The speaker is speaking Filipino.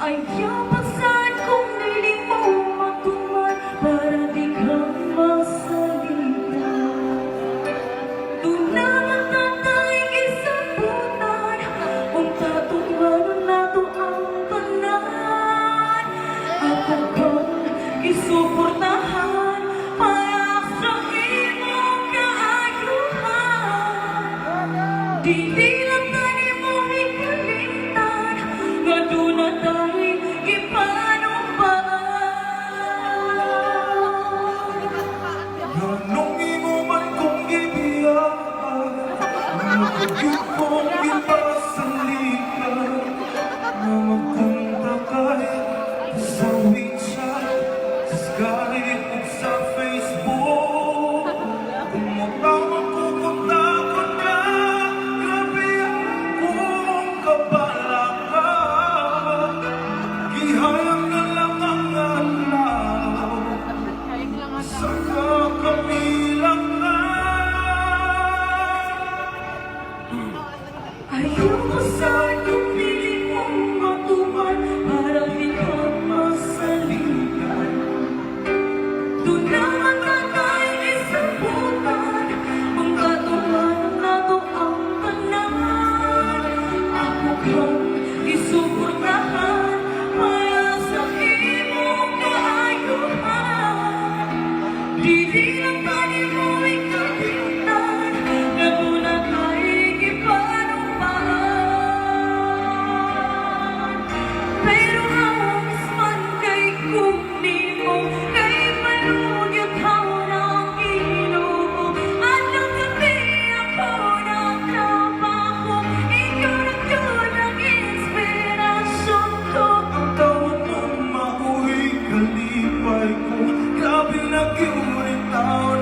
Ayaw pasan kung dili mo matuman para di ka masalitan. Tunaman tatay gisabutan kung tatuman nato ang tanan. Ako kong isuportahan para sa imong kaayuhan. Dili lang tani mo hikalimtan nga doon na tayo Nung imo man kong ibiyaan, nagagit kong ipasalikan, na magpunta kahit sa WeChat, sa Skype at sa Facebook. Tumutawag ko kung takot ka, grabe akong kabalaka. Gihayang na lang ang alaw, saka kami lang na. ayaw pasan kung dili mo matuman para di ka masalitan. Doon naman tatay isabutan kung katuman nato ang tanan. Ako kang isuportahan para sa imong kaayuhan. Dili lang tani mo ikalimtan na doon na tayo ipanumpaan. Pero hawas man kay kung di mo kay malugyot ako ng inubo. At nung gabi ako nagtrabaho, ikaw nagdun ang inspirasyon ko. Ang tawag mong mauwi, kalipay ko, grabe na kiulit taon